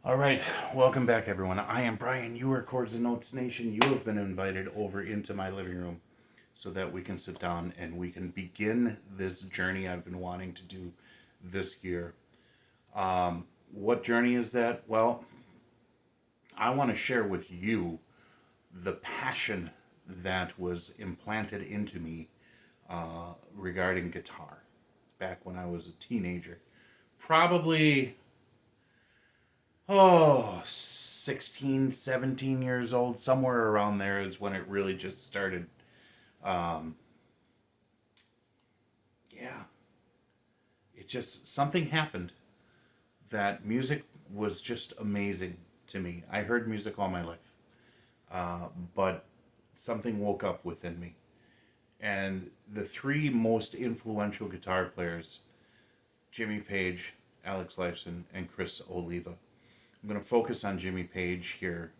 All right, welcome back, everyone. I am Brian. You are Chords and Notes Nation. You have been invited over into my living room so that we can sit down and we can begin this journey I've been wanting to do this year. What journey is that? Well, I want to share with you the passion that was implanted into me regarding guitar back when I was a teenager. Probably 16, 17 years old, somewhere around there is when it really just started. Um, yeah, it just, something happened that music was just amazing to me. I heard music all my life, but something woke up within me. And the three most influential guitar players, Jimmy Page, Alex Lifeson, and Chris Oliva. I'm going to focus on Jimmy Page here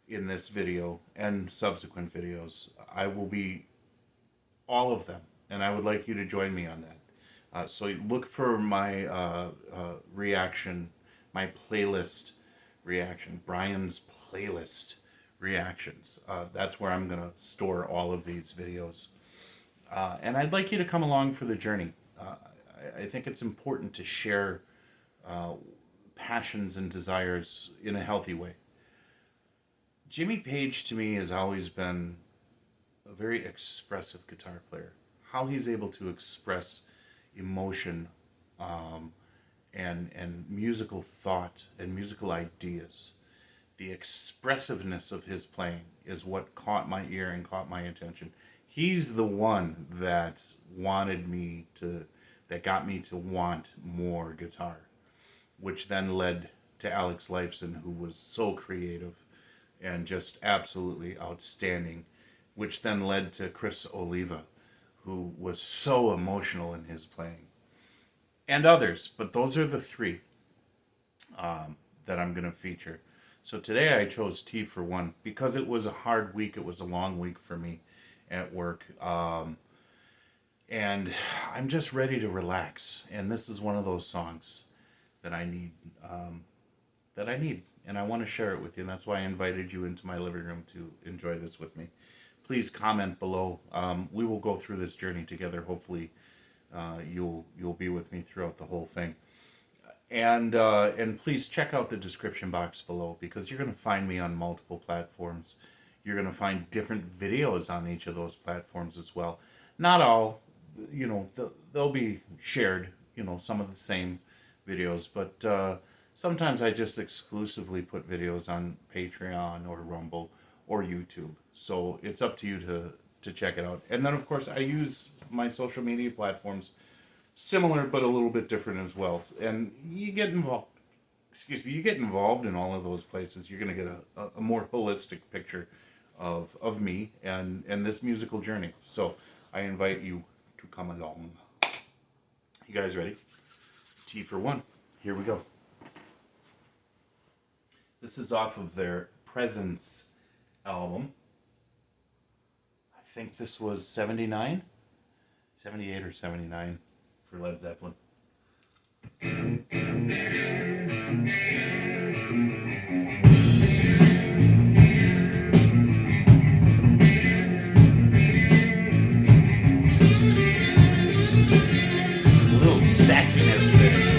in this video and subsequent videos. I will be all of them, and I would like you to join me on that. So look for my reaction, my playlist reaction, Brian's playlist reactions. That's where I'm going to store all of these videos. And I'd like you to come along for the journey. I think it's important to share passions and desires in a healthy way. Jimmy Page to me has always been a very expressive guitar player. How he's able to express emotion and musical thought and musical ideas. The expressiveness of his playing is what caught my ear and caught my attention. He's the one that that got me to want more guitar, which then led to Alex Lifeson, who was so creative and just absolutely outstanding, which then led to Chris Oliva, who was so emotional in his playing, and others, but those are the three that I'm going to feature. So today I chose T for One because it was a hard week. It was a long week for me at work. And I'm just ready to relax. And this is one of those songs that I need. And I want to share it with you. And that's why I invited you into my living room to enjoy this with me. Please comment below. We will go through this journey together. Hopefully you'll be with me throughout the whole thing. And please check out the description box below, because you're going to find me on multiple platforms. You're going to find different videos on each of those platforms as well. Not all, they'll be shared, some of the same videos, but sometimes I just exclusively put videos on Patreon or Rumble or YouTube. So it's up to you to check it out. And then, of course, I use my social media platforms similar but a little bit different as well. And you get involved. You get involved in all of those places. You're going to get a more holistic picture of me and this musical journey. So I invite you to come along. You guys ready? T for One. Here we go. This is off of their Presence album. I think this was 79, 78 or 79 for Led Zeppelin. Some little sassiness there.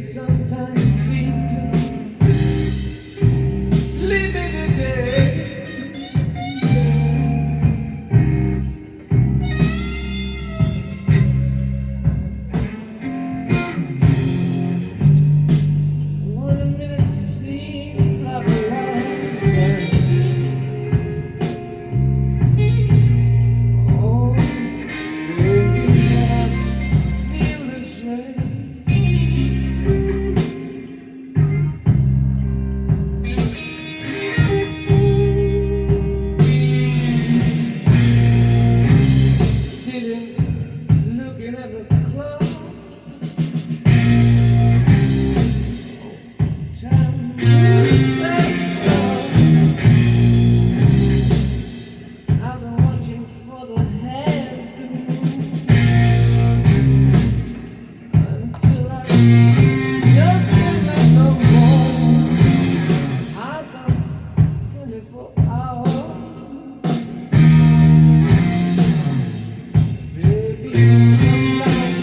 Sometimes seem to sleep in the day. One minute seems like a lifetime. Oh, baby, I feel this way. Looking at the clock, time to stop. I've been watching for the hands to move until I just can't let no more. I've got 24 hours. Baby, sometimes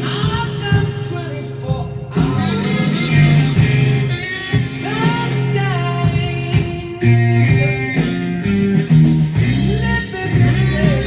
I've done 24 hours. Sometimes sleeping in days.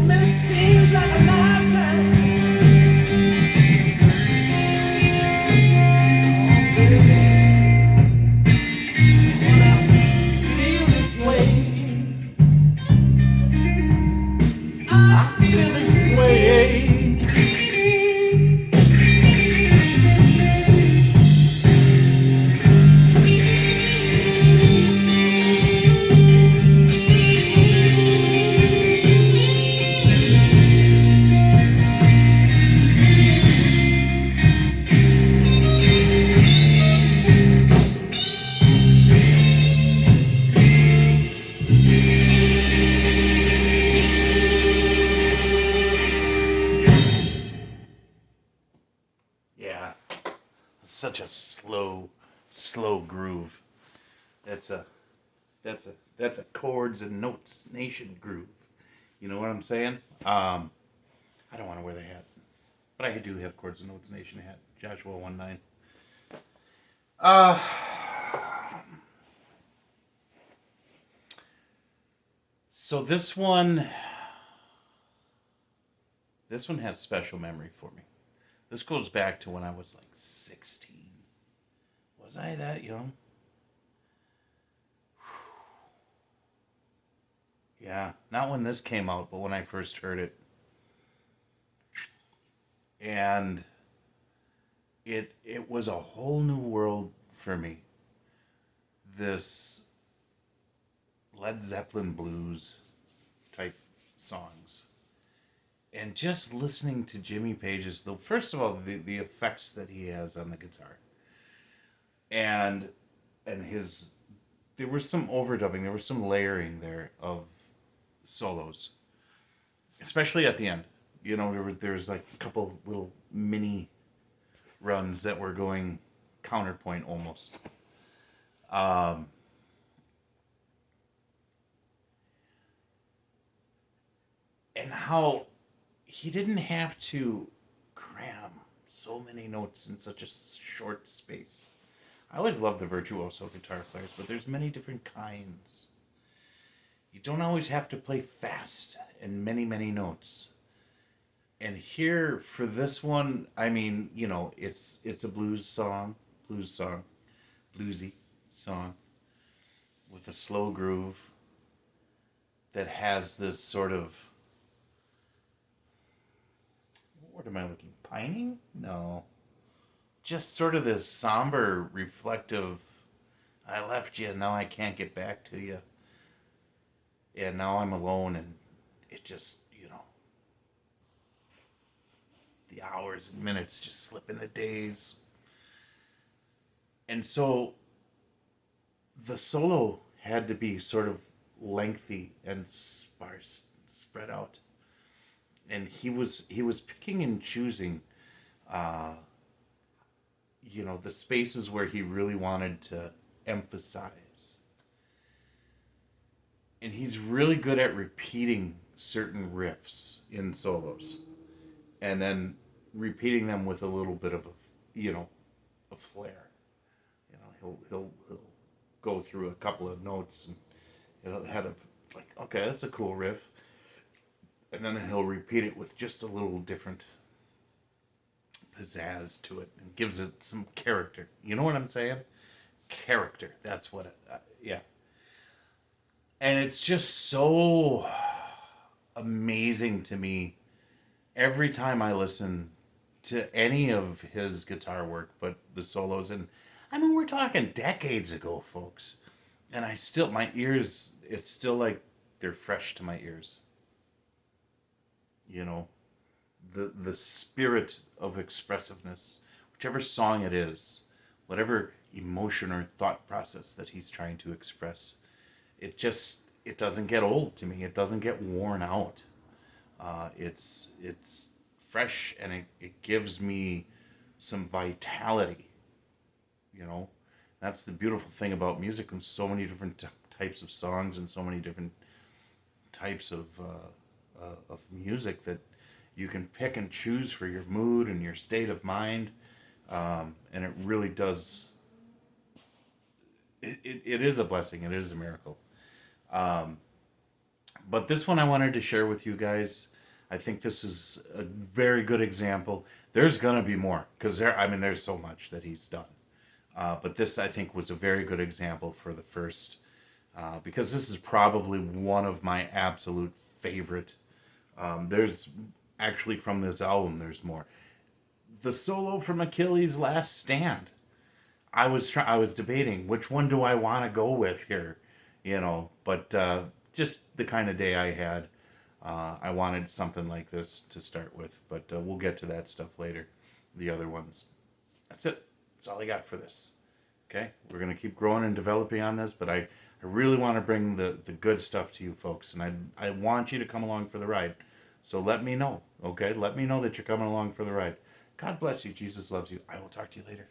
It seems like a lifetime. When I feel this way, I feel this way. Yeah, such a slow groove. That's a that's a chords and notes nation groove. You know what I'm saying? I don't want to wear the hat, but I do have chords and notes nation hat. Joshua 19. So this one has special memory for me. This goes back to when I was like 16. Was I that young? Yeah, not when this came out, but when I first heard it. And it was a whole new world for me. This Led Zeppelin blues type songs. And just listening to Jimmy Page's, first of all, the effects that he has on the guitar. And his, there was some overdubbing, there was some layering there of solos. Especially at the end. You know, there's like a couple little mini runs that were going counterpoint almost. And how he didn't have to cram so many notes in such a short space. I always love the virtuoso guitar players, but there's many different kinds. You don't always have to play fast and many notes. And here for this one, I mean, you know, it's a bluesy song with a slow groove that has this sort of, what am I looking? Pining? No. Just sort of this somber, reflective, I left you, now I can't get back to you. And now I'm alone, and it just, you know, the hours and minutes just slip into days. And so the solo had to be sort of lengthy and sparse, spread out. And he was picking and choosing, you know, the spaces where he really wanted to emphasize. And he's really good at repeating certain riffs in solos, and then repeating them with a little bit of a flair. You know, he'll go through a couple of notes and it'll have like, okay, that's a cool riff. And then he'll repeat it with just a little different pizzazz to it and gives it some character. You know what I'm saying? Character. That's what yeah. And it's just so amazing to me every time I listen to any of his guitar work, but the solos. And I mean, we're talking decades ago, folks. And I still, my ears, it's still like they're fresh to my ears. You know, the spirit of expressiveness, whichever song it is, whatever emotion or thought process that he's trying to express, it doesn't get old to me. It doesn't get worn out. It's fresh, and it gives me some vitality. You know, that's the beautiful thing about music and so many different types of songs and so many different types of music that you can pick and choose for your mood and your state of mind. And it really does, it is a blessing. It is a miracle. But this one I wanted to share with you guys. I think this is a very good example. There's going to be more because there's so much that he's done. But this, I think, was a very good example for the first, because this is probably one of my absolute favorite. There's actually from this album, there's more. The solo from Achilles' Last Stand. I was debating which one do I want to go with here, but just the kind of day I had, I wanted something like this to start with. But we'll get to that stuff later. The other ones. That's it. That's all I got for this. Okay? We're going to keep growing and developing on this, but I really want to bring the good stuff to you folks, and I want you to come along for the ride. So let me know, okay? Let me know that you're coming along for the ride. God bless you. Jesus loves you. I will talk to you later.